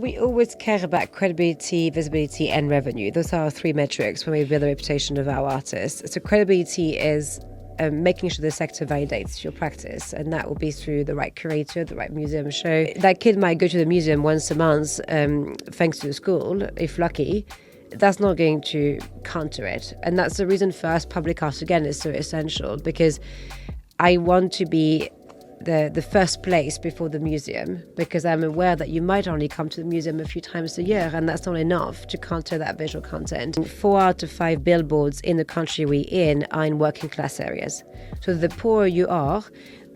we always care about credibility, visibility, and revenue. Those are our three metrics when we build the reputation of our artists. So credibility is making sure the sector validates your practice, and that will be through the right curator, the right museum show. That kid might go to the museum once a month, thanks to the school, if lucky. That's not going to counter it. And that's the reason for us public art, again, is so essential, because I want to be the first place before the museum, because I'm aware that you might only come to the museum a few times a year, and that's not enough to counter that visual content. 4 out of 5 billboards in the country we're in are in working class areas. So the poorer you are,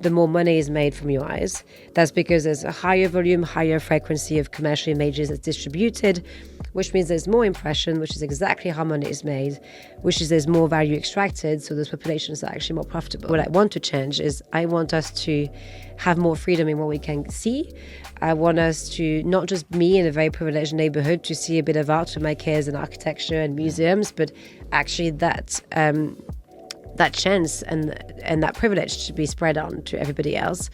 the more money is made from your eyes. That's because there's a higher volume, higher frequency of commercial images that's distributed, which means there's more impression, which is exactly how money is made, which is there's more value extracted, so those populations are actually more profitable. What I want to change is I want us to have more freedom in what we can see. I want us to, not just me in a very privileged neighborhood, to see a bit of art for my kids and architecture and museums, but actually that chance and that privilege to be spread on to everybody else.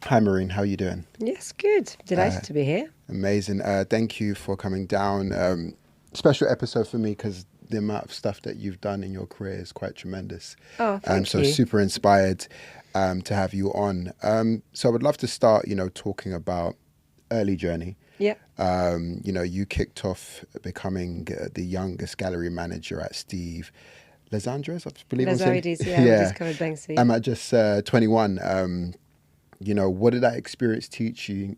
Hi, Maureen. How are you doing? Yes, good. Delighted to be here. Amazing. Thank you for coming down. Special episode for me because the amount of stuff that you've done in your career is quite tremendous. Oh, thank you. So super inspired to have you on. So I would love to start, talking about early journey. Yeah. You kicked off becoming the youngest gallery manager at Steve Lazandres, I believe. Lazarides, yeah. We discovered Banksy. I'm at just 21. What did that experience teach you,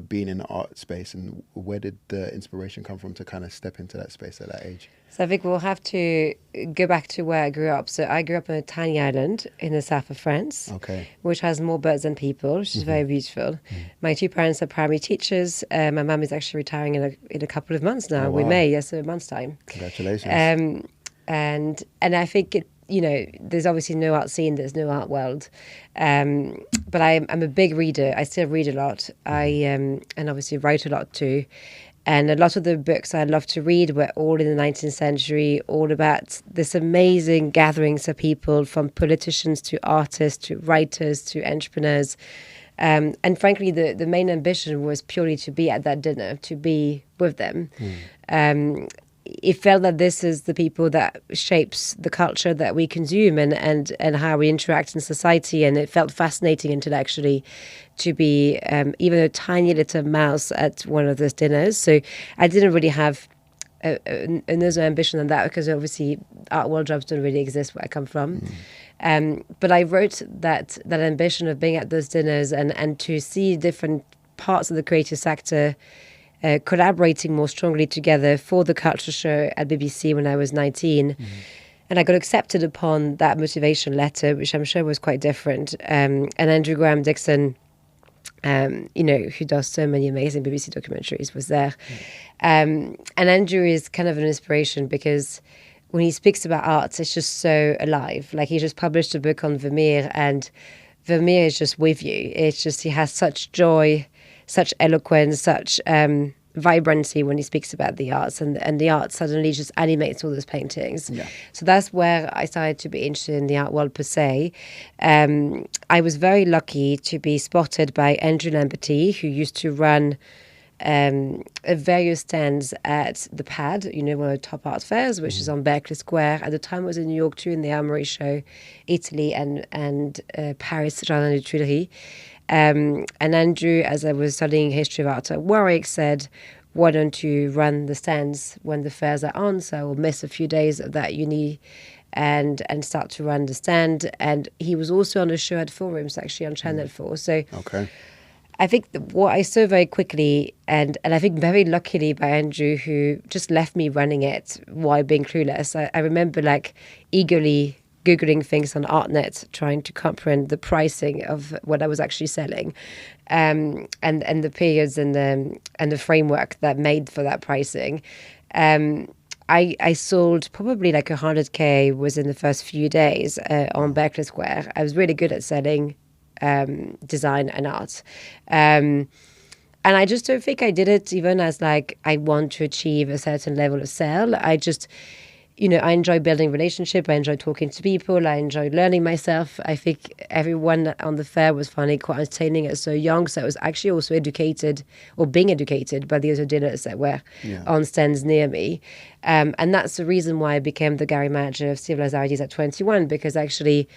being in the art space, and where did the inspiration come from to kind of step into that space at that age? So I think we'll have to go back to where I grew up. So I grew up on a tiny island in the south of France, which has more birds than people, which is very beautiful. My 2 parents are primary teachers. My mum is actually retiring in a couple of months now. Oh, wow. We may, yes, a month's time. Congratulations. And I think there's obviously no art scene, there's no art world. But I'm a big reader. I still read a lot. And obviously write a lot too. And a lot of the books I love to read were all in the 19th century, all about this amazing gatherings of people, from politicians to artists to writers to entrepreneurs. And frankly, the main ambition was purely to be at that dinner, to be with them. It felt that this is the people that shapes the culture that we consume and how we interact in society. And it felt fascinating intellectually to be even a tiny little mouse at one of those dinners. So I didn't really have another ambition than that, because obviously art world jobs don't really exist where I come from. But I wrote that ambition of being at those dinners and to see different parts of the creative sector collaborating more strongly together for the culture show at BBC when I was 19. And I got accepted upon that motivation letter, which I'm sure was quite different. And Andrew Graham Dixon, who does so many amazing BBC documentaries, was there. And Andrew is kind of an inspiration, because when he speaks about art, it's just so alive. Like, he just published a book on Vermeer, and Vermeer is just with you. It's just, he has such joy, such eloquence, such vibrancy when he speaks about the arts, and the art suddenly just animates all those paintings. So that's where I started to be interested in the art world per se. I was very lucky to be spotted by Andrew Lamberty, who used to run various stands at the PAD, one of the top art fairs, which is on Berkeley Square. At the time, I was in New York too, in the Armory Show, Italy, and Paris, Jardin des Tuileries. And Andrew, as I was studying history of art at Warwick, said, why don't you run the stands when the fairs are on? So I will miss a few days of that uni and start to run the stand. And he was also on a show at Forums, actually, on Channel 4. So I think what I saw very quickly, and I think very luckily by Andrew, who just left me running it while being clueless. I remember eagerly Googling things on ArtNet, trying to comprehend the pricing of what I was actually selling, and the periods and the framework that made for that pricing. I sold probably 100K was in the first few days on Berkeley Square. I was really good at selling design and art. And I just don't think I did it even as like I want to achieve a certain level of sale. I just, I enjoy building relationship. I enjoy talking to people. I enjoy learning myself. I think everyone on the fair was finding it quite entertaining at so young. So I was actually also educated or being educated by the other dealers that were on stands near me. And that's the reason why I became the gallery manager of Civilized Ideas at 21, because actually,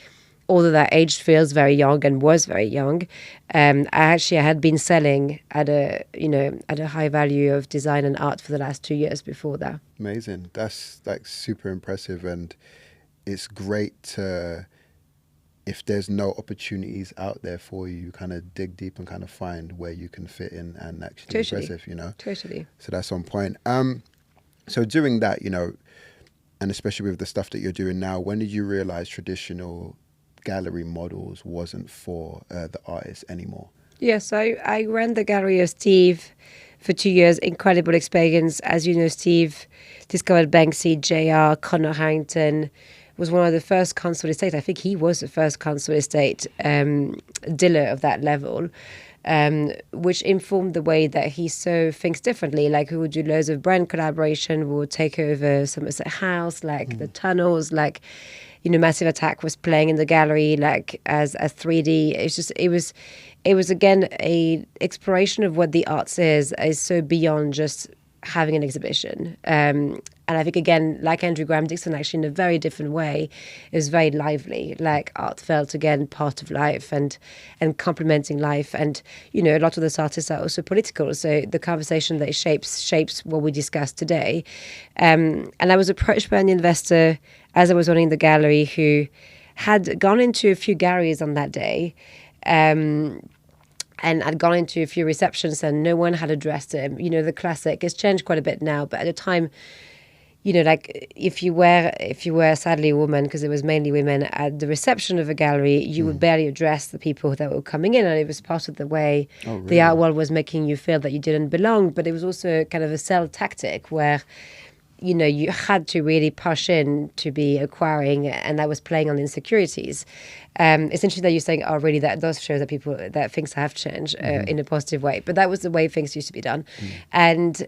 although that age feels very young and was very young, I had been selling at a high value of design and art for the last 2 years before that. Amazing. That's like super impressive, and it's great to, if there's no opportunities out there for you, kind of dig deep and kind of find where you can fit in and actually impressive, Totally. So that's on point. So doing that, and especially with the stuff that you're doing now, when did you realize traditional gallery models wasn't for the artists anymore? Yes, I ran the gallery of Steve for 2 years. Incredible experience. As you know, Steve discovered Banksy, JR, Conor Harrington, was one of the first council estate. I think he was the first council estate dealer of that level, which informed the way that he so thinks differently. Like, we would do loads of brand collaboration, we would take over Somerset House, like the tunnels, like, Massive Attack was playing in the gallery like as 3D. It was again a exploration of what the arts is so beyond just having an exhibition. And I think, again, like Andrew Graham Dixon, actually in a very different way, it was very lively. Like, art felt, again, part of life and complementing life. And, a lot of those artists are also political. So the conversation that shapes what we discussed today. And I was approached by an investor as I was running the gallery who had gone into a few galleries on that day. And I'd gone into a few receptions and no one had addressed him. The classic. It's changed quite a bit now, but at the time, like, if you were sadly a woman, because it was mainly women at the reception of a gallery, you would barely address the people that were coming in, and it was part of the way the art world was making you feel that you didn't belong. But it was also kind of a sell tactic where, you had to really push in to be acquiring, and that was playing on insecurities. It's interesting that you're saying, oh, really, that does show that things have changed in a positive way. But that was the way things used to be done. And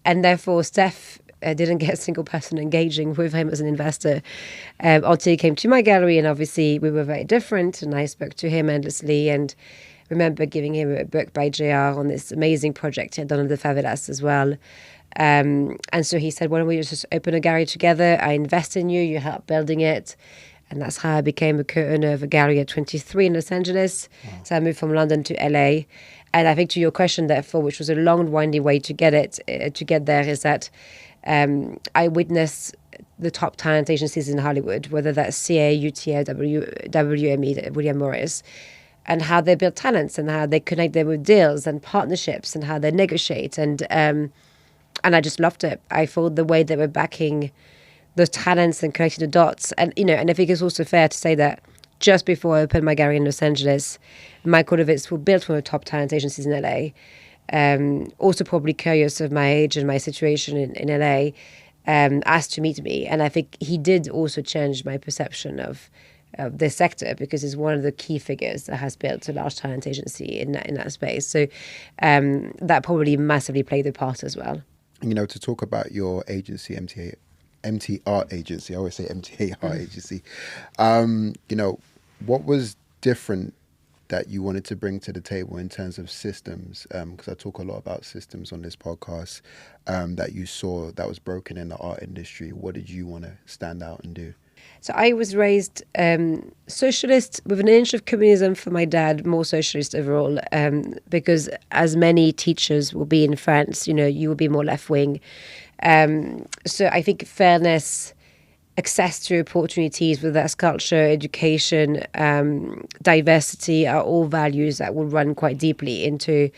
therefore, Steph didn't get a single person engaging with him as an investor until he came to my gallery. And obviously, we were very different, and I spoke to him endlessly and remember giving him a book by JR on this amazing project he had done in the favelas as well. And so he said, why don't we just open a gallery together? I invest in you, you help building it. And that's how I became a co-owner of a gallery at 23 in Los Angeles. Wow. So I moved from London to LA. And I think to your question, therefore, which was a long, windy way to get there, is that I witnessed the top talent agencies in Hollywood, whether that's CA, UTA, WME, William Morris, and how they build talents and how they connect them with deals and partnerships and how they negotiate. And I just loved it. I thought the way they were backing the talents and connecting the dots. And, and I think it's also fair to say that just before I opened my gallery in Los Angeles, Mike Olovitz, who built one of the top talent agencies in LA, also probably curious of my age and my situation in LA, asked to meet me. And I think he did also change my perception of this sector, because he's one of the key figures that has built a large talent agency in that space. So that probably massively played a part as well. To talk about your agency, MTArt Agency, I always say MTArt Agency. What was different that you wanted to bring to the table in terms of systems? Because I talk a lot about systems on this podcast that you saw that was broken in the art industry. What did you want to stand out and do? So I was raised socialist with an inch of communism for my dad, more socialist overall, because as many teachers will be in France, you will be more left-wing. So I think fairness, access to opportunities, whether that's culture, education, diversity, are all values that will run quite deeply into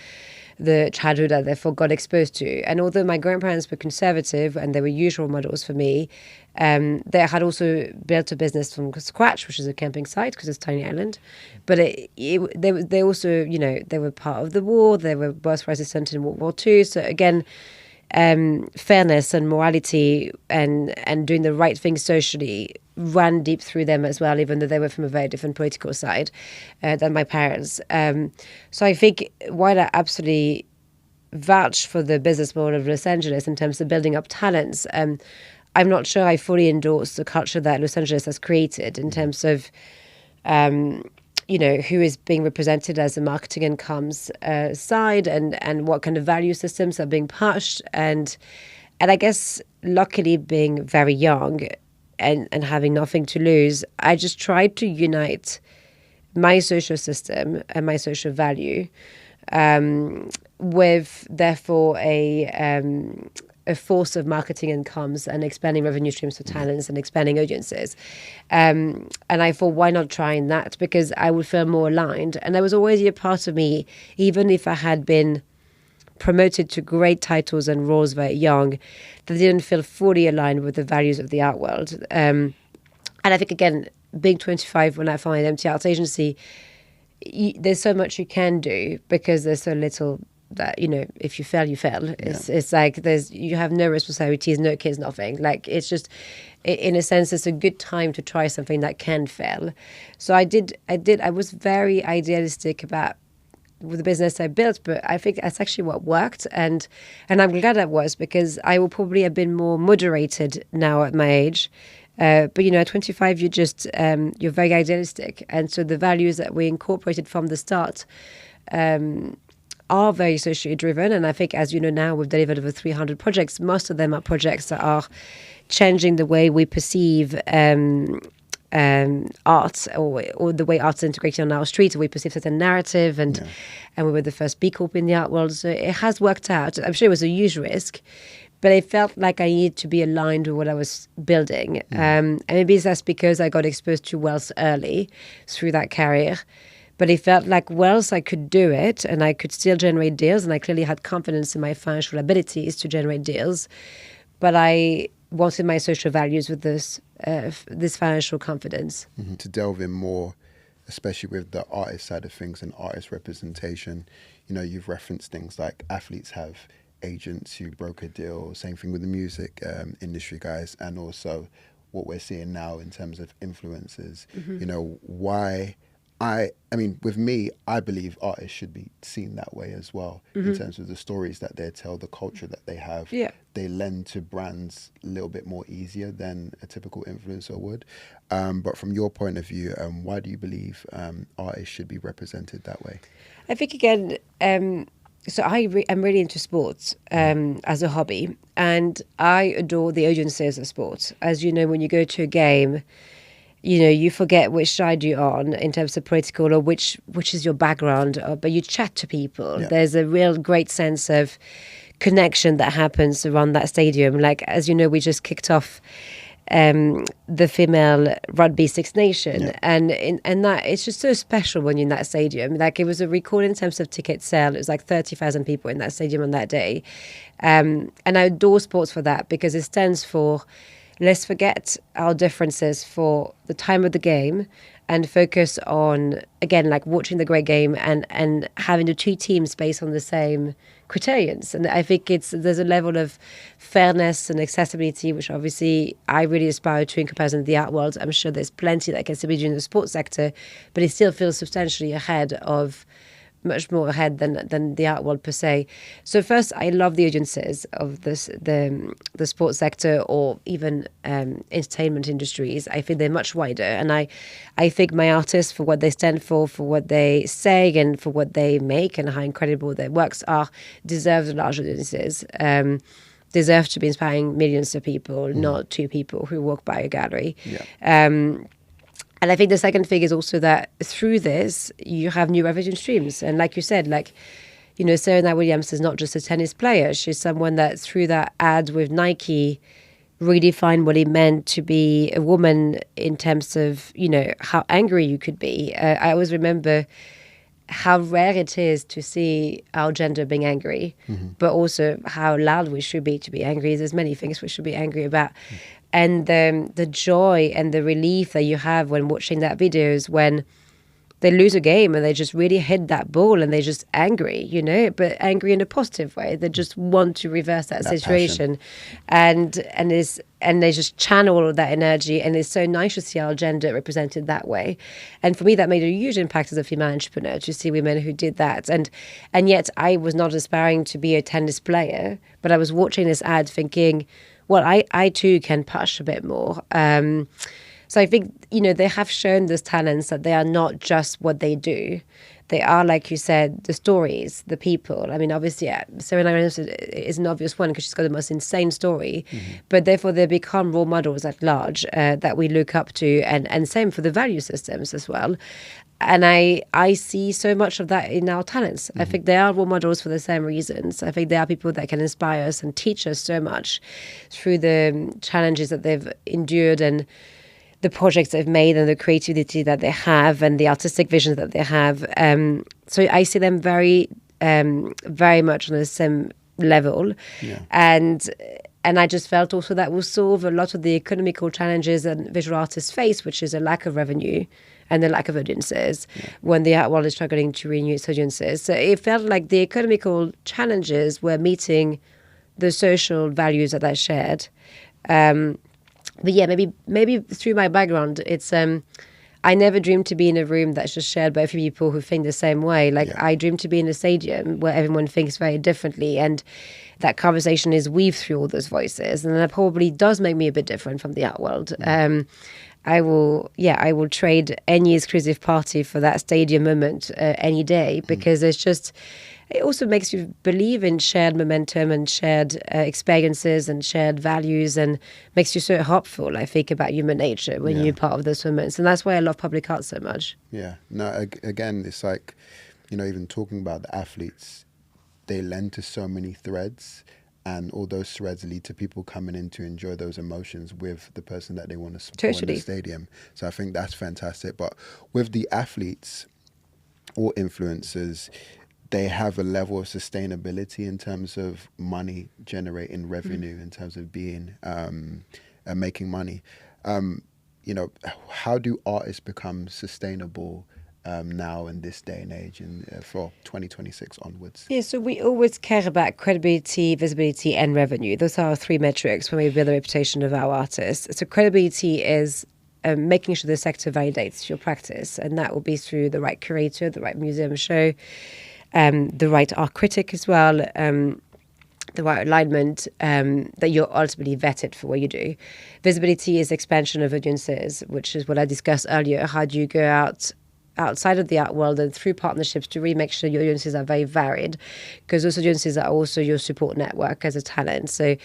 the childhood I therefore got exposed to. And although my grandparents were conservative and they were usual models for me, they had also built a business from scratch, which is a camping site because it's a tiny island. But they also, they were part of the war. They were both resistant in World War II. So again, fairness and morality and doing the right thing socially ran deep through them as well, even though they were from a very different political side than my parents. So I think while I absolutely vouch for the business model of Los Angeles in terms of building up talents, I'm not sure I fully endorse the culture that Los Angeles has created in terms of, who is being represented as a marketing and comms side, and what kind of value systems are being pushed. And I guess, luckily, being very young and having nothing to lose, I just tried to unite my social system and my social value with, therefore, a force of marketing and comms and expanding revenue streams for talents and expanding audiences. And I thought, why not trying that? Because I would feel more aligned. And there was always a part of me, even if I had been promoted to great titles and roles very young, that didn't feel fully aligned with the values of the art world. And I think, again, being 25 when I founded MTArt Agency, there's so much you can do because there's so little that, if you fail, you fail. It's like you have no responsibilities, no kids, nothing. Like, it's just, in a sense, it's a good time to try something that can fail. So I was very idealistic about with the business I built, but I think that's actually what worked, and I'm glad that was, because I will probably have been more moderated now at my age. But at 25, you're very idealistic, and so the values that we incorporated from the start are very socially driven. And I think, as you know now, we've delivered over 300 projects. Most of them are projects that are changing the way we perceive art, or the way art's integrated on our streets. We perceive certain narrative, and we were the first B Corp in the art world. So it has worked out. I'm sure it was a huge risk, but it felt like I needed to be aligned with what I was building. And maybe that's because I got exposed to wealth early through that career. But it felt like, I could do it, and I could still generate deals, and I clearly had confidence in my financial abilities to generate deals. But I wanted my social values with this financial confidence. Mm-hmm. To delve in more, especially with the artist side of things and artist representation, you've referenced things like athletes have agents who broker deals, same thing with the music industry guys, and also what we're seeing now in terms of influencers. Why... I mean, with me, I believe artists should be seen that way as well, in terms of the stories that they tell, the culture that they have. Yeah. They lend to brands a little bit more easier than a typical influencer would. But from your point of view, why do you believe artists should be represented that way? I think, again, so I'm really into sports as a hobby, and I adore the agencies of sports. As you know, when you go to a game, you forget which side you're on in terms of political, or which is your background, but you chat to people. Yeah. There's a real great sense of connection that happens around that stadium. Like, as you know, we just kicked off the female rugby Six Nation, and that it's just so special when you're in that stadium. Like, it was a record in terms of ticket sale. It was like 30,000 people in that stadium on that day, and I adore sports for that, because it stands for, let's forget our differences for the time of the game and focus on, again, like watching the great game and having the two teams based on the same criterions. And I think there's a level of fairness and accessibility, which obviously I really aspire to in comparison to the art world. I'm sure there's plenty that can still be doing in the sports sector, but it still feels substantially much more ahead than the art world per se. So first, I love the agencies of the sports sector, or even entertainment industries. I think they're much wider, and I think my artists, for what they stand for what they say, and for what they make, and how incredible their works are, deserve the large audiences. Deserve to be inspiring millions of people, not two people who walk by a gallery. Yeah. And I think the second thing is also that through this, you have new revenue streams. And like you said, Serena Williams is not just a tennis player. She's someone that, through that ad with Nike, redefined what it meant to be a woman in terms of, how angry you could be. I always remember how rare it is to see our gender being angry, but also how loud we should be to be angry. There's many things we should be angry about. And the joy and the relief that you have when watching that video is when they lose a game and they just really hit that ball and they're just angry, but angry in a positive way. They just want to reverse that situation, and they just channel all of that energy, and it's so nice to see our gender represented that way. And for me, that made a huge impact as a female entrepreneur to see women who did that. And yet I was not aspiring to be a tennis player, but I was watching this ad thinking, well, I too can push a bit more. So I think, they have shown these talents that they are not just what they do. They are, like you said, the stories, the people. I mean, obviously, Serena Williams is an obvious one because she's got the most insane story. But therefore, they become role models at large that we look up to. And same for the value systems as well. And I see so much of that in our talents. I think they are role models for the same reasons. I think they are people that can inspire us and teach us so much through the challenges that they've endured and the projects they've made and the creativity that they have and the artistic visions that they have. So I see them very, very much on the same level. Yeah. And I just felt also that will solve a lot of the economical challenges that visual artists face, which is a lack of revenue and the lack of audiences when the art world is struggling to renew its audiences. So it felt like the economical challenges were meeting the social values that I shared. But yeah, maybe through my background, it's I never dreamed to be in a room that's just shared by a few people who think the same way. I dream to be in a stadium where everyone thinks very differently, and that conversation is weaved through all those voices, and that probably does make me a bit different from the art world. I will trade any exclusive party for that stadium moment any day, because it also makes you believe in shared momentum and shared experiences and shared values, and makes you so hopeful, I think, about human nature when you're part of those moments. And that's why I love public art so much. Yeah. No, again, it's like, even talking about the athletes, they lend to so many threads, and all those threads lead to people coming in to enjoy those emotions with the person that they want to support in the stadium. So I think that's fantastic. But with the athletes or influencers, they have a level of sustainability in terms of money generating revenue, in terms of being making money. How do artists become sustainable now in this day and age, and for 2026 onwards? Yeah, so we always care about credibility, visibility, and revenue. Those are our three metrics when we build the reputation of our artists. So credibility is making sure the sector validates your practice, and that will be through the right curator, the right museum show, the right art critic as well, the right alignment, that you're ultimately vetted for what you do. Visibility is expansion of audiences, which is what I discussed earlier. How do you go outside of the art world and through partnerships to really make sure your audiences are very varied, because those audiences are also your support network as a talent. So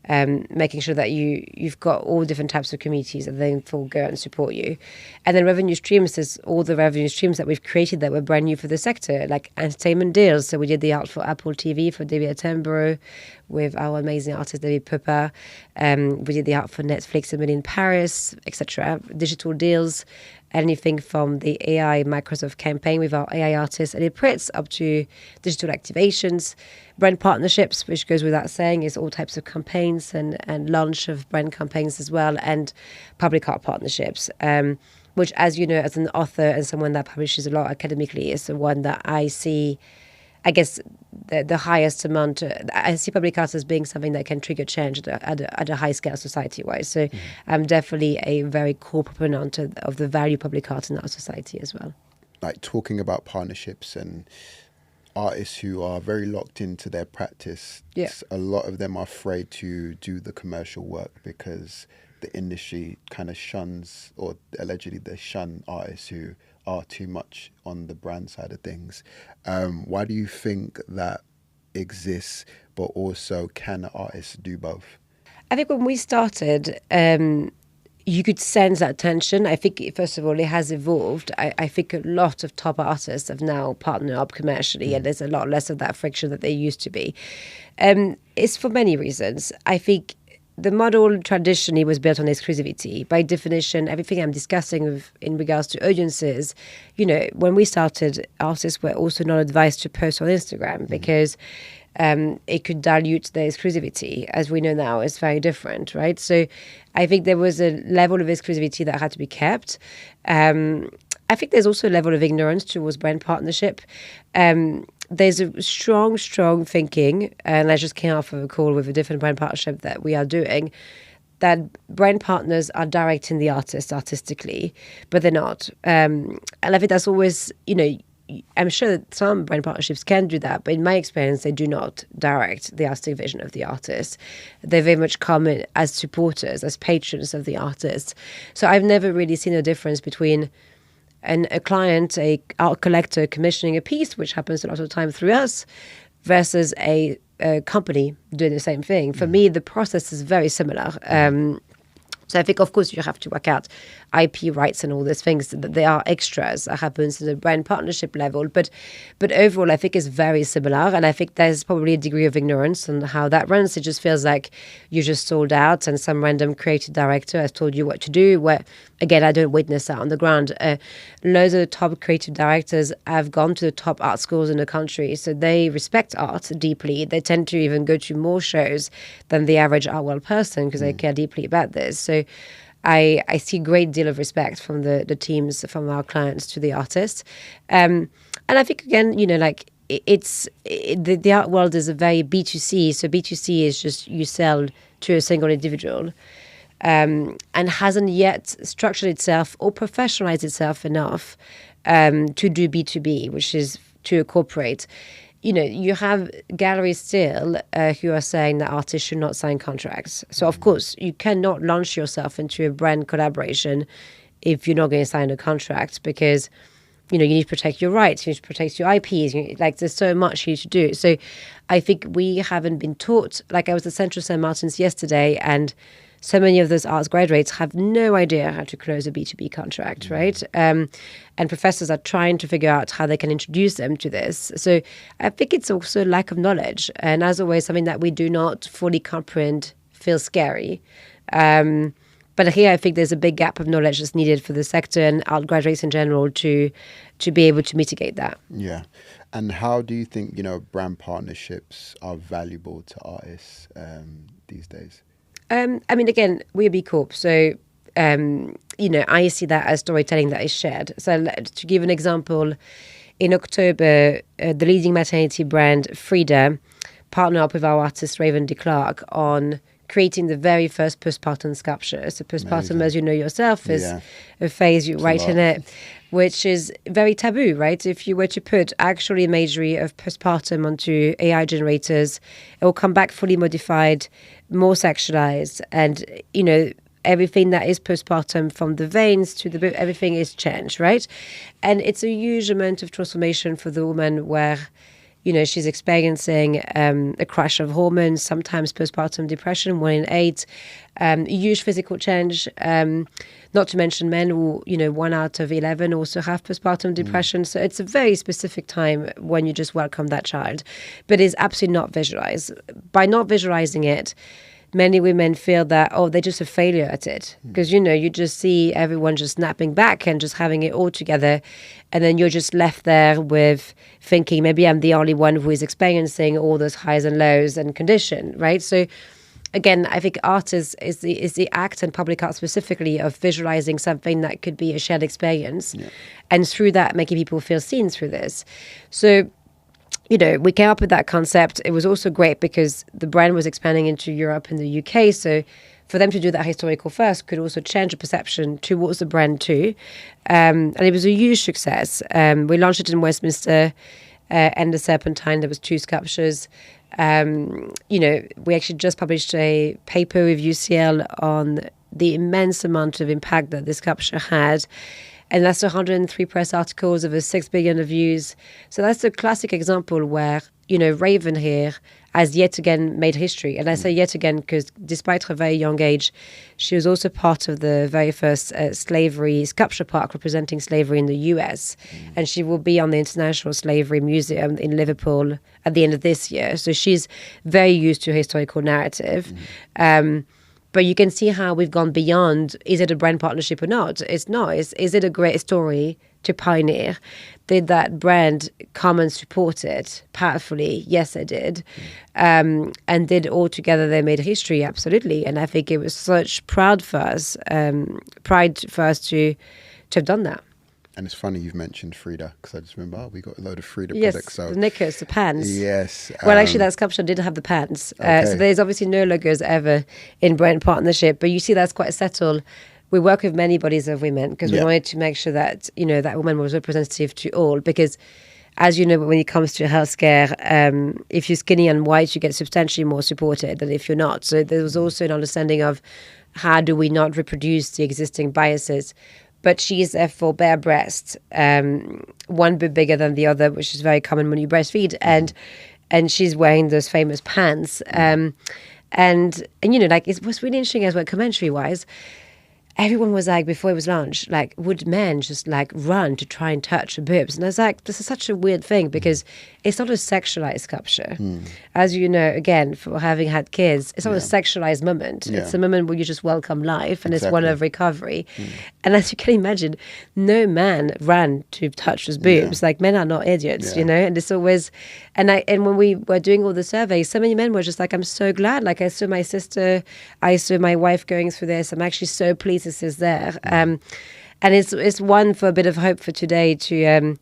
making sure that you've got all different types of communities that then will go and support you. And then revenue streams is all the revenue streams that we've created that were brand new for the sector, like entertainment deals. So we did the art for Apple TV for David Attenborough with our amazing artist David Pepper. We did the art for Netflix in Paris, etc. Digital deals, anything from the AI Microsoft campaign with our AI artists and MTArt up to digital activations, brand partnerships, which goes without saying, is all types of campaigns and launch of brand campaigns as well, and public art partnerships, which, as you know, as an author and someone that publishes a lot academically, is the one that I see, I guess, the highest amount. I see public art as being something that can trigger change at a high scale society-wise. So I'm definitely a very core proponent of the value of public art in our society as well. Like talking about partnerships and artists who are very locked into their practice, a lot of them are afraid to do the commercial work because the industry kind of shuns, or allegedly they shun, artists who are too much on the brand side of things. Why do you think that exists, but also can artists do both? I think when we started, you could sense that tension. I think, first of all, it has evolved. I think a lot of top artists have now partnered up commercially, and there's a lot less of that friction that there used to be. It's for many reasons. I think the model traditionally was built on exclusivity. By definition, everything I'm discussing in regards to audiences, when we started, artists were also not advised to post on Instagram because it could dilute their exclusivity. As we know now, it's very different, right? So I think there was a level of exclusivity that had to be kept. I I think there's also a level of ignorance towards brand partnership. There's a strong thinking, and I just came off of a call with a different brand partnership that we are doing, that brand partners are directing the artist artistically, but they're not. And I think that's always, I'm sure that some brand partnerships can do that, but in my experience, they do not direct the artistic vision of the artist. They very much come in as supporters, as patrons of the artist. So I've never really seen a difference between a client, a art collector commissioning a piece, which happens a lot of the time through us, versus a company doing the same thing. For me, the process is very similar. So I think, of course, you have to work out IP rights and all these things. That they are extras that happens at the brand partnership level. But overall, I think it's very similar. And I think there's probably a degree of ignorance on how that runs. It just feels like you just sold out and some random creative director has told you what to do. Where, again, I don't witness that on the ground. Loads of the top creative directors have gone to the top art schools in the country. So they respect art deeply. They tend to even go to more shows than the average art world person because they care deeply about this. So I see a great deal of respect from the teams, from our clients to the artists. And I think, again, the art world is a very B2C. So B2C is just you sell to a single individual and hasn't yet structured itself or professionalized itself enough to do B2B, which is to a corporate. You have galleries still who are saying that artists should not sign contracts. So, of course, you cannot launch yourself into a brand collaboration if you're not going to sign a contract because, you need to protect your rights, you need to protect your IPs. There's so much you need to do. So I think we haven't been taught. Like, I was at Central St. Martin's yesterday, and so many of those arts graduates have no idea how to close a B2B contract, right? And professors are trying to figure out how they can introduce them to this. So I think it's also a lack of knowledge. And as always, something that we do not fully comprehend feels scary. But here I think there's a big gap of knowledge that's needed for the sector and art graduates in general to be able to mitigate that. Yeah. And how do you think, brand partnerships are valuable to artists these days? Again, we're a B Corp, so, I see that as storytelling that is shared. So to give an example, in October, the leading maternity brand, Frida, partnered up with our artist, Raven de Clark, on creating the very first postpartum sculpture. So postpartum, as you know yourself, is a phase you write in it, which is very taboo, right? If you were to put actual imagery of postpartum onto AI generators, it will come back fully modified, more sexualized, and, everything that is postpartum, from the veins to the everything is changed, right? And it's a huge amount of transformation for the woman where, she's experiencing a crash of hormones, sometimes postpartum depression, 1 in 8, huge physical change. Not to mention men who, 1 out of 11 also have postpartum depression. So it's a very specific time when you just welcome that child. But it's absolutely not visualized. By not visualizing it, many women feel that, they're just a failure at it. Because, you just see everyone just snapping back and just having it all together. And then you're just left there with thinking, maybe I'm the only one who is experiencing all those highs and lows and condition, right? So, again, I think art is the act, and public art specifically, of visualizing something that could be a shared experience. Yeah. And through that, making people feel seen through this. So, we came up with that concept. It was also great because the brand was expanding into Europe and the UK. So for them to do that historical first could also change the perception towards the brand too. And it was a huge success. We launched it in Westminster and the Serpentine. There was 2 sculptures. We actually just published a paper with UCL on the immense amount of impact that this sculpture had. And that's 103 press articles, over 6 billion of views. So that's a classic example where, Raven here has yet again made history. And I say yet again because despite her very young age, she was also part of the very first slavery sculpture park representing slavery in the US. And she will be on the International Slavery Museum in Liverpool at the end of this year. So she's very used to historical narrative. But you can see how we've gone beyond, is it a brand partnership or not? It's not. Is it a great story to pioneer? Did that brand come and support it powerfully? Yes, they did. And did all together they made history? Absolutely. And I think it was such pride for us to have done that. And it's funny you've mentioned Frida, because I just remember we got a load of Frida Yes, products. So the knickers, the pants. yes. Well, actually, that sculpture did have the pants. Okay. So there's obviously no logos ever in brand partnership, but you see that's quite subtle. We work with many bodies of women because we wanted to make sure that, that woman was representative to all. Because, as you know, when it comes to healthcare, if you're skinny and white, you get substantially more supported than if you're not. So there was also an understanding of how do we not reproduce the existing biases. But she's therefore bare breast, one bit bigger than the other, which is very common when you breastfeed, and she's wearing those famous pants. And it was really interesting as well, commentary wise. Everyone was like, before it was launched, like, would men just like run to try and touch the boobs? And I was like, this is such a weird thing because it's not a sexualized sculpture. As you know, again, for having had kids, it's not a sexualized moment. It's a moment where you just welcome life, and it's one of recovery. And as you can imagine, no man ran to touch his boobs. Like, men are not idiots, and it's always, and when we were doing all the surveys, so many men were just like, I'm so glad. Like, I saw my sister, I saw my wife going through this. I'm actually so pleased this is there. And it's one for a bit of hope for today to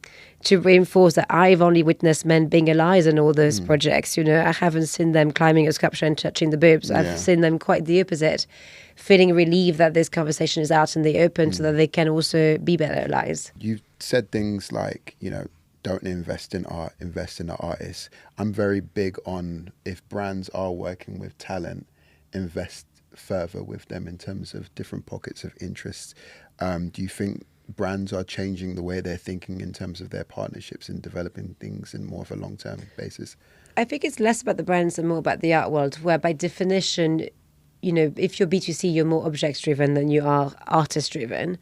reinforce that I've only witnessed men being allies in all those projects. I haven't seen them climbing a sculpture and touching the boobs. I've seen them quite the opposite, feeling relieved that this conversation is out in the open so that they can also be better allies. You said things like, don't invest in art, invest in the artists. I'm very big on, if brands are working with talent, invest further with them in terms of different pockets of interest. Do you think brands are changing the way they're thinking in terms of their partnerships and developing things in more of a long-term basis? I think it's less about the brands and more about the art world, where by definition, if you're B2C, you're more objects-driven than you are artist-driven.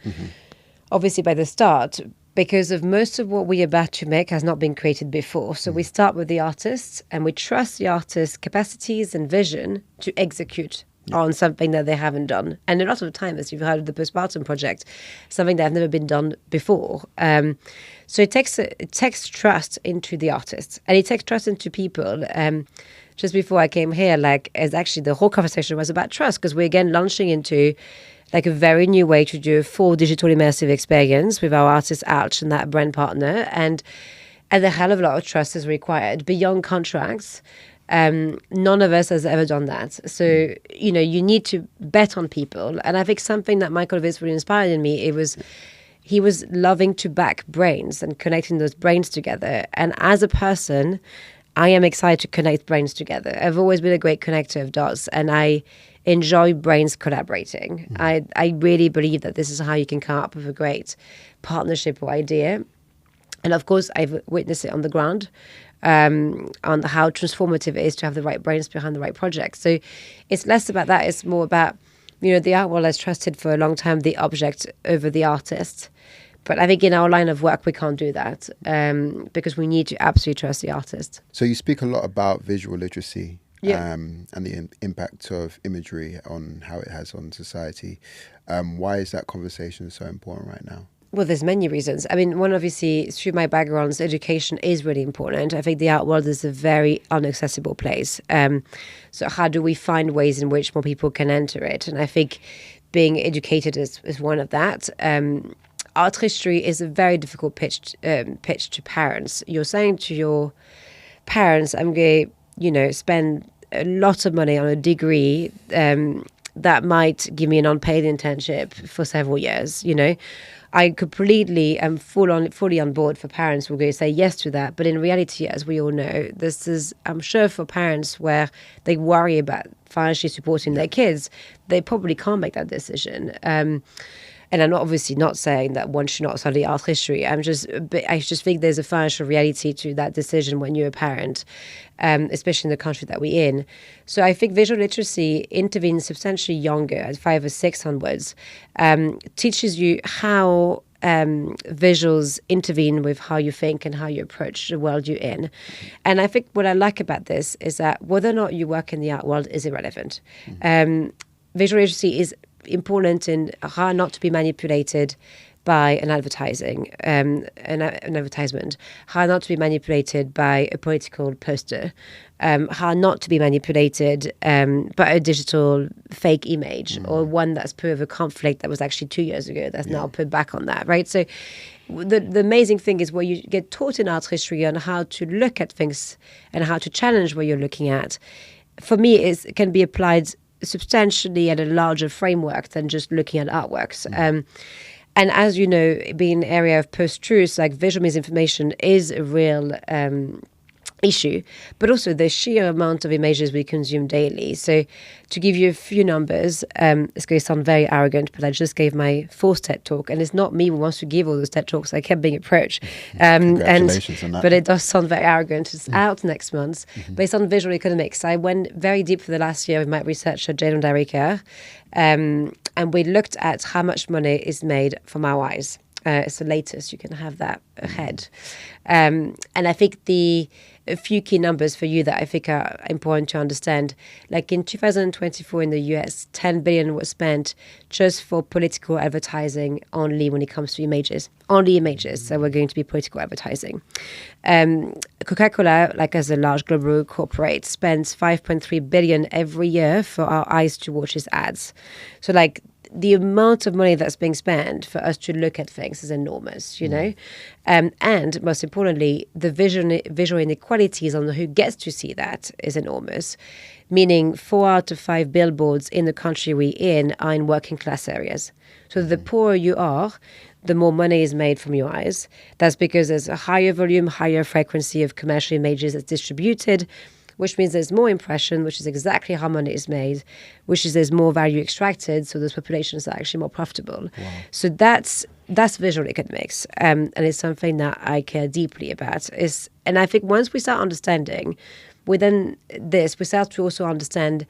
Obviously, by the start, because of most of what we're about to make has not been created before. So we start with the artists, and we trust the artist's capacities and vision to execute on something that they haven't done. And a lot of the time, as you've heard of the postpartum project, something that have never been done before. So it takes trust into the artist, and it takes trust into people. Just before I came here, as actually the whole conversation was about trust, because we're again launching into a very new way to do a full digital immersive experience with our artist Ouch and that brand partner, and a hell of a lot of trust is required beyond contracts. None of us has ever done that. So, you need to bet on people. And I think something that Michael Viss really inspired in me, he was loving to back brains and connecting those brains together. And as a person, I am excited to connect brains together. I've always been a great connector of dots, and I enjoy brains collaborating. I really believe that this is how you can come up with a great partnership or idea. And of course, I've witnessed it on the ground. On how transformative it is to have the right brains behind the right project. So it's less about that. It's more about, the art world has trusted for a long time the object over the artist. But I think in our line of work, we can't do that because we need to absolutely trust the artist. So you speak a lot about visual literacy Yeah. and the impact of imagery on how it has on society. Why is that conversation so important right now? Well, there's many reasons. I mean, one, obviously, through my background, education is really important. I think the art world is a very inaccessible place. So how do we find ways in which more people can enter it? And I think being educated is one of that. Art history is a very difficult pitch to parents. You're saying to your parents, I'm going to, spend a lot of money on a degree that might give me an unpaid internship for several years, I completely am fully on board for parents who are going to say yes to that. But in reality, as we all know, this is, I'm sure, for parents where they worry about financially supporting their kids, they probably can't make that decision. And I'm obviously not saying that one should not study art history. I just think there's a financial reality to that decision when you're a parent, especially in the country that we're in. So I think visual literacy intervenes substantially younger, at 5 or 6 onwards, teaches you how visuals intervene with how you think and how you approach the world you're in. And I think what I like about this is that whether or not you work in the art world is irrelevant. Visual literacy is important in how not to be manipulated by an advertising, an advertisement, how not to be manipulated by a political poster, how not to be manipulated by a digital fake image or one that's put of a conflict that was actually 2 years ago that's now put back on that, right? So the amazing thing is where you get taught in art history on how to look at things and how to challenge what you're looking at. For me, it can be applied substantially at a larger framework than just looking at artworks. And as you know, being an area of post-truth, like visual misinformation is a real issue, but also the sheer amount of images we consume daily. So to give you a few numbers, it's going to sound very arrogant, but I just gave my fourth TED talk, and it's not me who wants to give all those TED talks. I kept being approached. Congratulations on that. But it does sound very arrogant. It's out next month, based on visual economics. I went very deep for the last year with my researcher, Jane Dariker, and we looked at how much money is made from our eyes. It's the latest. You can have that ahead. And I think a few key numbers for you that I think are important to understand. Like in 2024 in the US, 10 billion was spent just for political advertising only when it comes to images. Only images. So we're going to be political advertising. Coca-Cola, like as a large global corporate, spends 5.3 billion every year for our eyes to watch its ads. So like the amount of money that's being spent for us to look at things is enormous, you know? And most importantly, the visual inequalities on who gets to see that is enormous, meaning 4 out of 5 billboards in the country we're in are in working class areas. So the poorer you are, the more money is made from your eyes. That's because there's a higher volume, higher frequency of commercial images that's distributed, which means there's more impression, which is exactly how money is made, which is there's more value extracted, so those populations are actually more profitable. Wow. So that's visual economics, and it's something that I care deeply about. And I think once we start understanding, within this, we start to also understand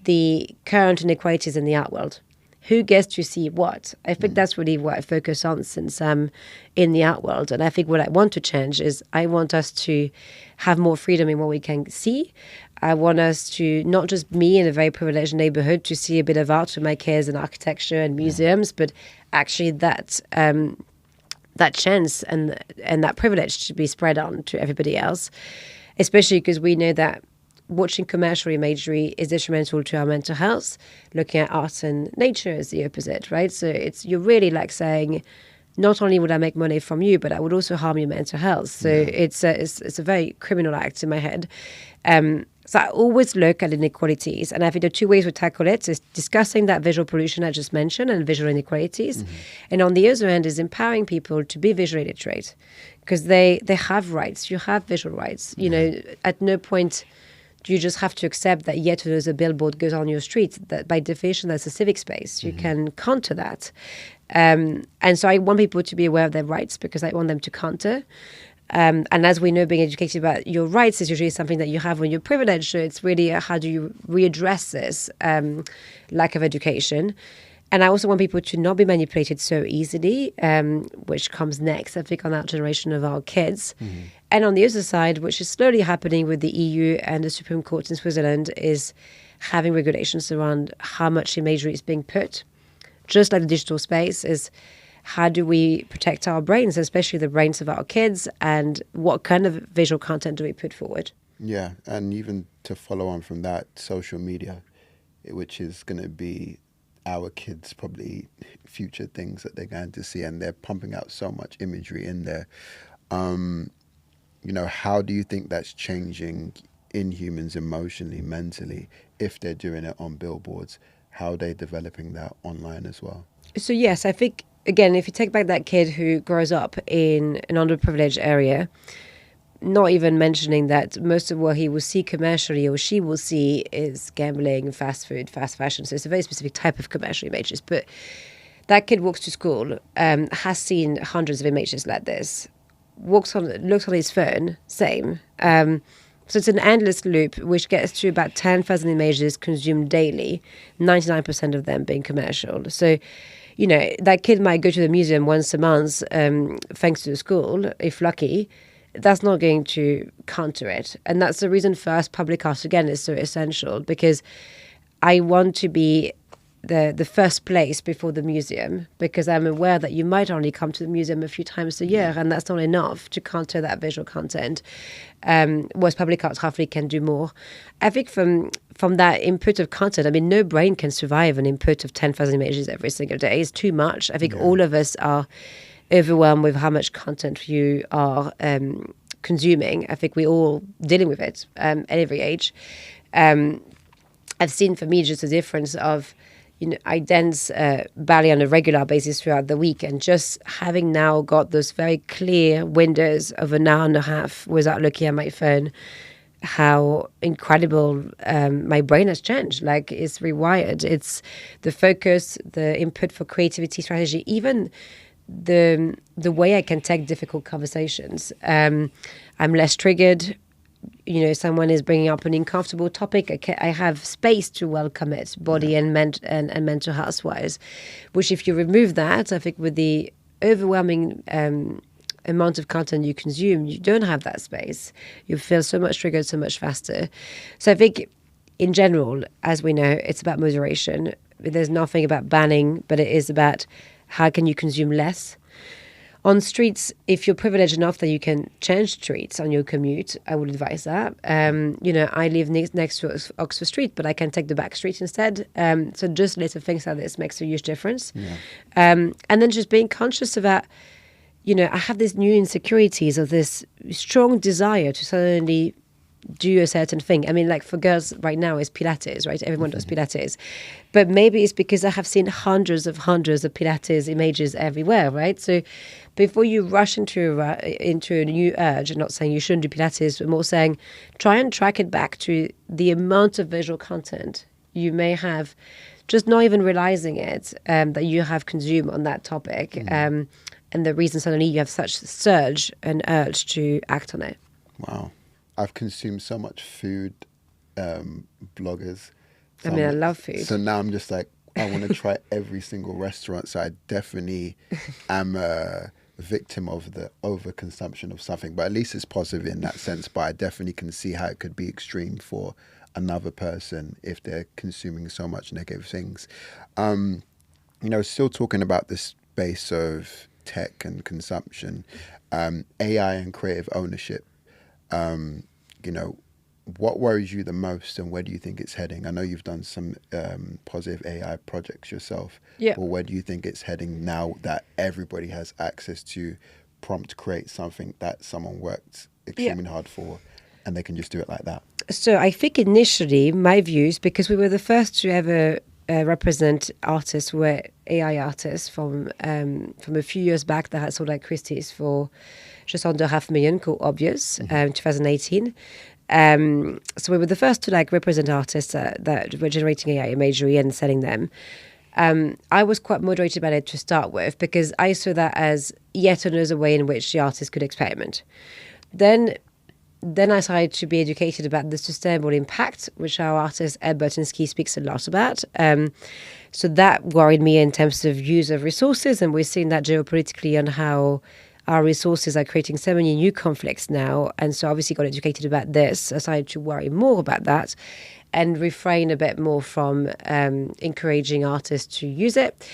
the current inequalities in the art world. Who gets to see what? I think that's really what I focus on since I'm in the art world. And I think what I want to change is I want us to have more freedom in what we can see. I want us to, not just me in a very privileged neighborhood, to see a bit of art with my kids and architecture and museums, but actually that chance and that privilege to be spread on to everybody else, especially because we know that watching commercial imagery is detrimental to our mental health. Looking at art and nature is the opposite, right? So you're really like saying, not only would I make money from you, but I would also harm your mental health. So it's a very criminal act in my head. So I always look at inequalities, and I think the two ways we tackle it is discussing that visual pollution I just mentioned and visual inequalities, and on the other end is empowering people to be visually literate, because they have rights. You have visual rights. You know, at no point you just have to accept that yet another billboard goes on your street. That by definition, that's a civic space. You can counter that. And so I want people to be aware of their rights because I want them to counter. And as we know, being educated about your rights is usually something that you have when you're privileged. So it's really how do you readdress this lack of education. And I also want people to not be manipulated so easily, which comes next, I think, on that generation of our kids. And on the other side, which is slowly happening with the EU and the Supreme Court in Switzerland, is having regulations around how much imagery is being put. Just like the digital space is how do we protect our brains, especially the brains of our kids, and what kind of visual content do we put forward? Yeah, and even to follow on from that, social media, which is going to be our kids' probably future things that they're going to see, and they're pumping out so much imagery in there. You know, how do you think that's changing in humans emotionally, mentally, if they're doing it on billboards? How are they developing that online as well? So yes, I think, again, if you take back that kid who grows up in an underprivileged area, not even mentioning that most of what he will see commercially or she will see is gambling, fast food, fast fashion. So it's a very specific type of commercial images. But that kid walks to school, has seen hundreds of images like this, looks on his phone, same. So it's an endless loop, which gets to about 10,000 images consumed daily, 99% of them being commercial. So, you know, that kid might go to the museum once a month, thanks to the school, if lucky. That's not going to counter it. And that's the reason for us public art, again, is so essential, because I want to be the first place before the museum, because I'm aware that you might only come to the museum a few times a year, and that's not enough to counter that visual content. Whereas public art hopefully can do more. I think from that input of content, I mean, no brain can survive an input of 10,000 images every single day. It's too much. I think all of us are overwhelmed with how much content you are consuming. I think we're all dealing with it at every age. I've seen for me just a difference of, I dance ballet on a regular basis throughout the week, and just having now got those very clear windows of an hour and a half without looking at my phone, how incredible my brain has changed. Like, it's rewired. It's the focus, the input for creativity, strategy, even the way I can take difficult conversations. I'm less triggered. Someone is bringing up an uncomfortable topic, I have space to welcome it, body and mental health wise. Which, if you remove that, I think with the overwhelming amount of content you consume, you don't have that space. You feel so much triggered so much faster. So I think, in general, as we know, it's about moderation. There's nothing about banning, but it is about how can you consume less. On streets, if you're privileged enough that you can change streets on your commute, I would advise that. I live next to Oxford Street, but I can take the back street instead. So just little things like this makes a huge difference. Yeah. And then just being conscious about, I have these new insecurities of this strong desire to suddenly do a certain thing. I mean, like for girls right now is Pilates, right? Everyone does Pilates. But maybe it's because I have seen hundreds of Pilates images everywhere, right? So before you rush into a new urge, I'm not saying you shouldn't do Pilates, but more saying try and track it back to the amount of visual content you may have, just not even realizing it, that you have consumed on that topic. And the reason suddenly you have such surge and urge to act on it. Wow. I've consumed so much food bloggers. So I love food. So now I'm just like, I want to try every single restaurant. So I definitely am a victim of the overconsumption of something. But at least it's positive in that sense. But I definitely can see how it could be extreme for another person if they're consuming so much negative things. Still talking about this space of tech and consumption, AI and creative ownership. What worries you the most, and where do you think it's heading? I know you've done some positive AI projects yourself. Yeah. But where do you think it's heading now that everybody has access to prompt create something that someone worked extremely hard for, and they can just do it like that? So I think initially my views, because we were the first to ever represent artists who were AI artists from a few years back that had sold at Christie's for just under $500,000, called Obvious, 2018. So we were the first to represent artists that were generating AI imagery and selling them. I was quite moderated about it to start with, because I saw that as yet another way in which the artist could experiment. Then I started to be educated about the sustainable impact, which our artist Ed Burtonski speaks a lot about. So that worried me in terms of use of resources, and we're seeing that geopolitically on how our resources are creating so many new conflicts now. And so obviously got educated about this. I started to worry more about that and refrain a bit more from encouraging artists to use it.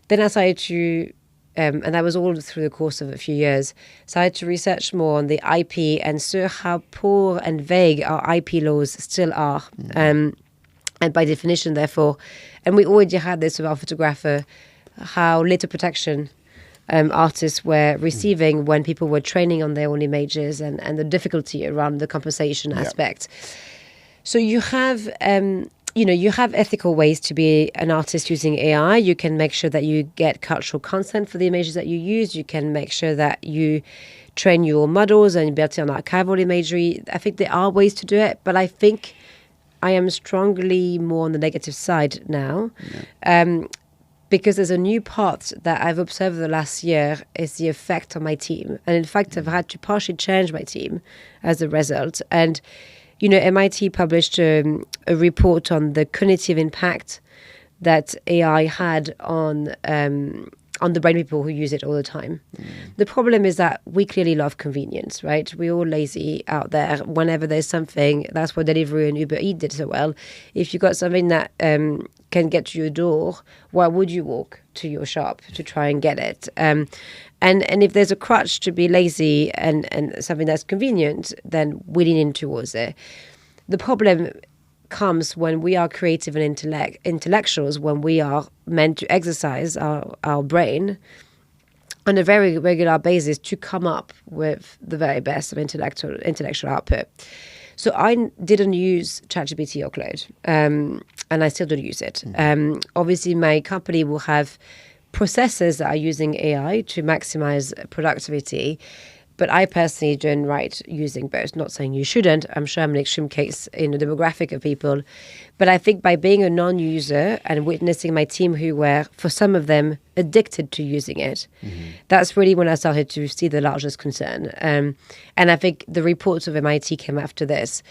Then I started to, and that was all through the course of a few years, started to research more on the IP and so how poor and vague our IP laws still are. And by definition, therefore, and we already had this with our photographer, how little protection artists were receiving when people were training on their own images, and the difficulty around the compensation aspect. So you have, you have ethical ways to be an artist using AI. You can make sure that you get cultural consent for the images that you use. You can make sure that you train your models and build on archival imagery. I think there are ways to do it, but I think I am strongly more on the negative side now. Because there's a new part that I've observed the last year is the effect on my team. And in fact, I've had to partially change my team as a result. And, MIT published a report on the cognitive impact that AI had on on the brain people who use it all the time. The problem is that we clearly love convenience, right? We're all lazy out there. Whenever there's something, that's what Deliveroo and Uber Eats did so well. If you got something that can get to your door, why would you walk to your shop to try and get it? And if there's a crutch to be lazy and something that's convenient, then we lean in towards it. The problem comes when we are creative and intellectuals, when we are meant to exercise our brain on a very regular basis to come up with the very best of intellectual output. So I didn't use ChatGPT or Claude, and I still don't use it. Obviously, my company will have processes that are using AI to maximize productivity. But I personally don't write using both. Not saying you shouldn't. I'm sure I'm an extreme case in the demographic of people. But I think by being a non-user and witnessing my team who were, for some of them, addicted to using it, that's really when I started to see the largest concern. And I think the reports of MIT came after this.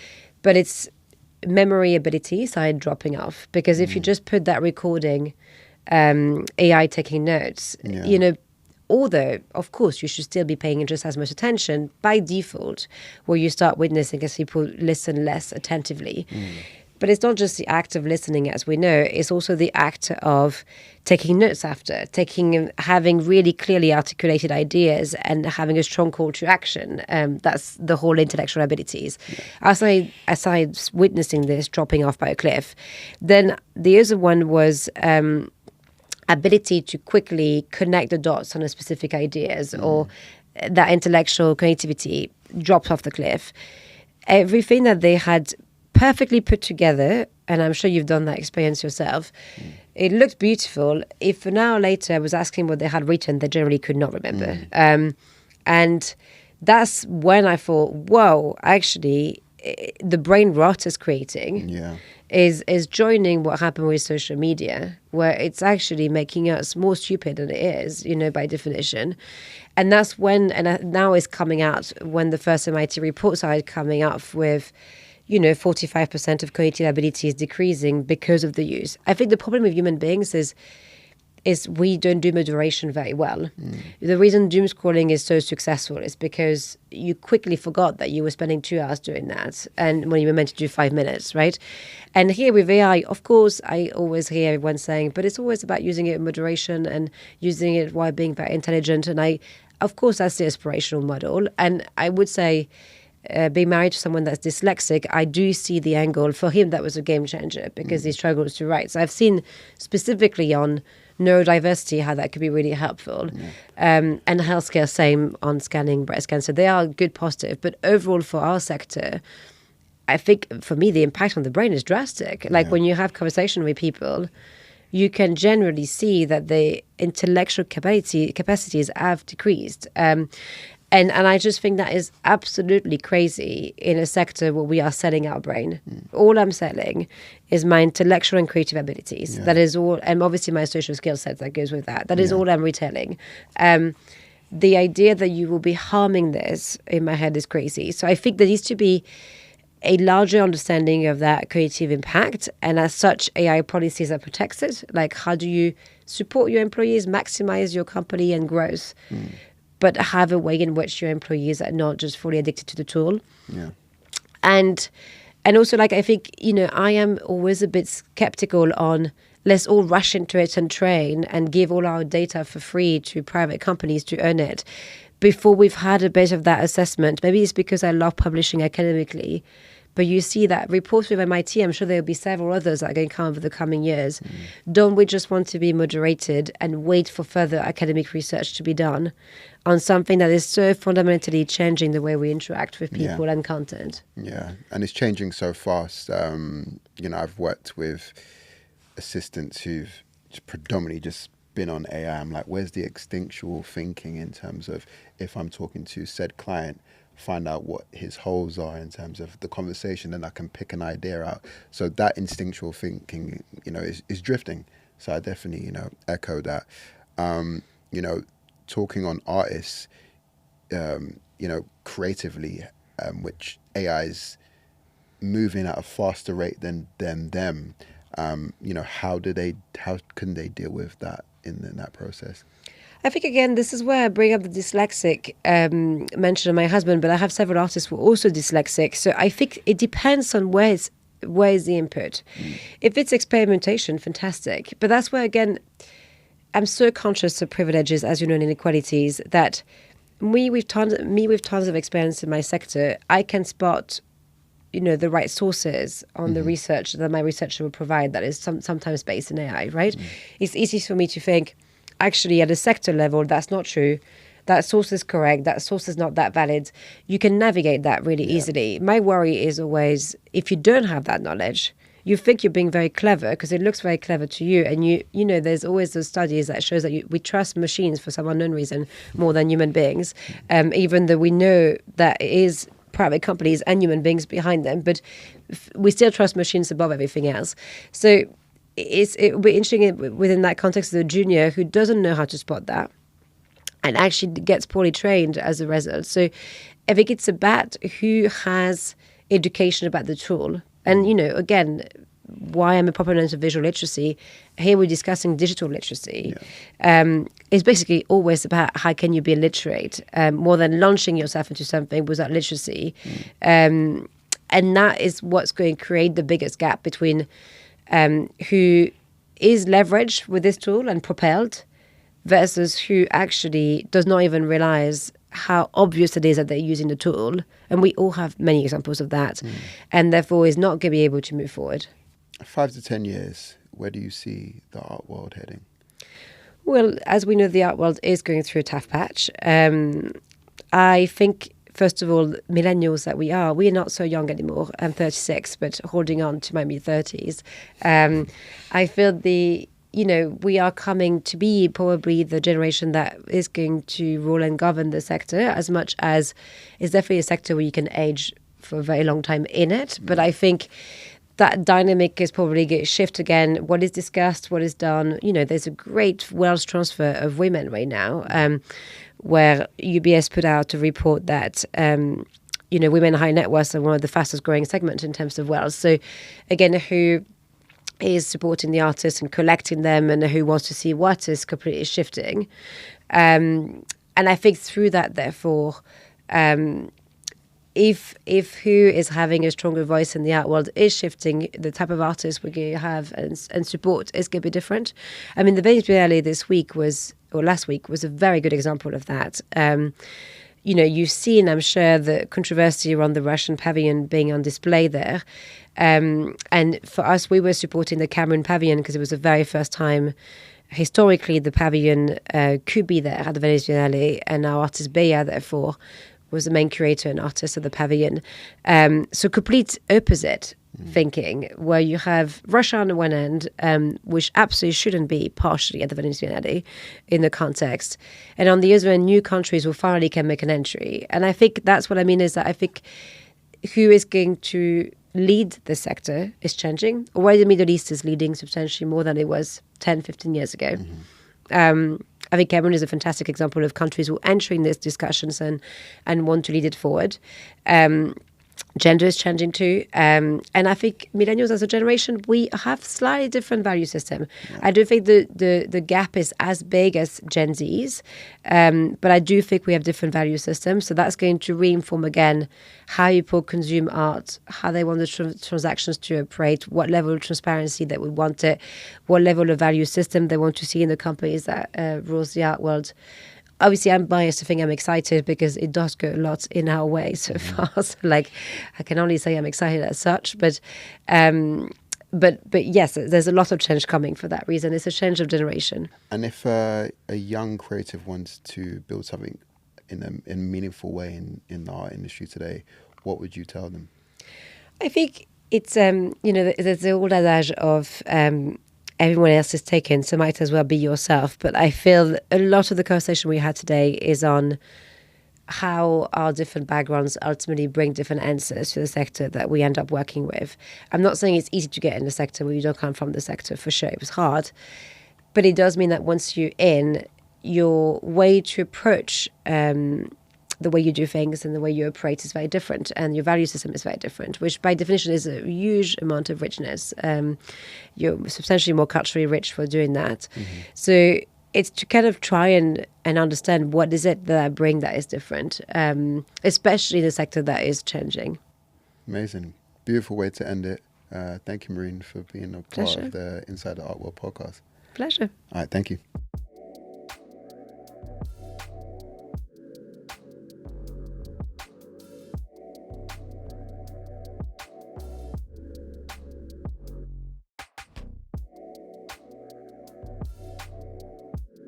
But it's memory ability started dropping off. Because if you just put that recording, AI taking notes, although, of course, you should still be paying just as much attention by default, where you start witnessing as people listen less attentively. But it's not just the act of listening, as we know, it's also the act of taking notes after, having really clearly articulated ideas and having a strong call to action. That's the whole intellectual abilities. As I witnessing this dropping off by a cliff, then the other one was ability to quickly connect the dots on a specific ideas, or that intellectual creativity drops off the cliff. Everything that they had perfectly put together, and I'm sure you've done that experience yourself, it looked beautiful. If an hour later I was asking what they had written, they generally could not remember. And that's when I thought, whoa, actually, the brain rot is creating. Is joining what happened with social media, where it's actually making us more stupid than it is, by definition. And that's when, now it's coming out when the first MIT reports are coming up with, 45% of cognitive ability is decreasing because of the use. I think the problem with human beings is we don't do moderation very well. The reason doom scrolling is so successful is because you quickly forgot that you were spending 2 hours doing that, and when you were meant to do 5 minutes, right? And here with AI, of course, I always hear everyone saying, but it's always about using it in moderation and using it while being very intelligent. And of course, that's the aspirational model. And I would say, being married to someone that's dyslexic, I do see the angle. For him, that was a game changer because he struggles to write. So I've seen specifically on neurodiversity how that could be really helpful. And healthcare, same on scanning breast cancer. They are good positive. But overall for our sector, I think for me, the impact on the brain is drastic. Like when you have conversation with people, you can generally see that the intellectual capacities have decreased. And I just think that is absolutely crazy in a sector where we are selling our brain. All I'm selling is my intellectual and creative abilities. That is all, and obviously my social skill set that goes with that. That is all I'm retailing. The idea that you will be harming this in my head is crazy. So I think there needs to be a larger understanding of that creative impact, and as such, AI policies that protects it. Like, how do you support your employees, maximize your company and growth? But have a way in which your employees are not just fully addicted to the tool. And also, like, I think, I am always a bit skeptical on let's all rush into it and train and give all our data for free to private companies to earn it before we've had a bit of that assessment. Maybe it's because I love publishing academically, but you see that reports with MIT, I'm sure there'll be several others that are going to come over the coming years. Don't we just want to be moderated and wait for further academic research to be done on something that is so fundamentally changing the way we interact with people and content? And it's changing so fast. I've worked with assistants who've predominantly just been on AI. I'm like, where's the instinctual thinking in terms of, if I'm talking to said client, find out what his holes are in terms of the conversation, and I can pick an idea out. So that instinctual thinking, is drifting. So I definitely, echo that. Talking on artists, creatively, which AI is moving at a faster rate than them. How can they deal with that in that process? I think, again, this is where I bring up the dyslexic mention of my husband, but I have several artists who are also dyslexic. So I think it depends on where is the input. If it's experimentation, fantastic. But that's where, again, I'm so conscious of privileges, as you know, and inequalities, that me with tons of experience in my sector, I can spot the right sources on the research that my researcher will provide that is sometimes based in AI, right? It's easy for me to think, actually, at a sector level, that's not true. That source is correct. That source is not that valid. You can navigate that really easily. My worry is always, if you don't have that knowledge, you think you're being very clever because it looks very clever to you. And there's always those studies that shows that we trust machines for some unknown reason more than human beings, even though we know that it is private companies and human beings behind them, but we still trust machines above everything else. So it will be interesting within that context of the junior who doesn't know how to spot that and actually gets poorly trained as a result. So I think it's about who has education about the tool. And, again, why I'm a proponent of visual literacy, here we're discussing digital literacy. It's basically always about how can you be literate, more than launching yourself into something without literacy. And that is what's going to create the biggest gap between who is leveraged with this tool and propelled versus who actually does not even realize how obvious it is that they're using the tool. And we all have many examples of that, and therefore is not going to be able to move forward. 5 to 10 years, where do you see the art world heading? Well, as we know, the art world is going through a tough patch. I think, first of all, millennials that we are not so young anymore. I'm 36, but holding on to my mid-30s. I feel we are coming to be probably the generation that is going to rule and govern the sector, as much as it's definitely a sector where you can age for a very long time in it. But I think that dynamic is probably going to shift again. What is discussed, what is done. There's a great wealth transfer of women right now, where UBS put out a report that women high net worth are one of the fastest growing segments in terms of wealth. So again, who is supporting the artists and collecting them, and who wants to see what is completely shifting. And I think through that, therefore, if who is having a stronger voice in the art world is shifting, the type of artists we're going to have and support is going to be different. I mean, the Venice Biennale last week was a very good example of that. You've seen, I'm sure, the controversy around the Russian pavilion being on display there. And for us, we were supporting the Cameroon pavilion because it was the very first time historically the pavilion could be there at the Venice Biennale, and our artist Bea, therefore, was the main curator and artist of the pavilion. So complete opposite thinking, where you have Russia on the one end, which absolutely shouldn't be partially at the Venice Biennale in the context. And on the other end, new countries who finally can make an entry. And I think that's what I mean, is that I think who is going to lead the sector is changing. Already the Middle East is leading substantially more than it was 10, 15 years ago. I think Cameroon is a fantastic example of countries who are entering these discussions and want to lead it forward. Gender is changing too. And I think millennials as a generation, we have slightly different value system. Yeah. I don't think the gap is as big as Gen Z's, but I do think we have different value systems. So that's going to reinform again how people consume art, how they want the transactions to operate, what level of transparency they would want it, what level of value system they want to see in the companies that rules the art world. Obviously, I'm biased to think I'm excited because it does go a lot in our way so far. So, I can only say I'm excited as such. But yes, there's a lot of change coming for that reason. It's a change of generation. And if a young creative wants to build something in a meaningful way in the art industry today, what would you tell them? I think it's there's the old adage of everyone else is taken, so might as well be yourself. But I feel a lot of the conversation we had today is on how our different backgrounds ultimately bring different answers to the sector that we end up working with. I'm not saying it's easy to get in the sector where you don't come from the sector, for sure. It was hard. But it does mean that once you're in, your way to approach the way you do things and the way you operate is very different, and your value system is very different, which by definition is a huge amount of richness. You're substantially more culturally rich for doing that. So it's to kind of try and understand what is it that I bring that is different, especially in a sector that is changing. Amazing. Beautiful way to end it. Thank you, Marine, for being a part Pleasure. of the Inside the Art World podcast. Pleasure. All right, thank you.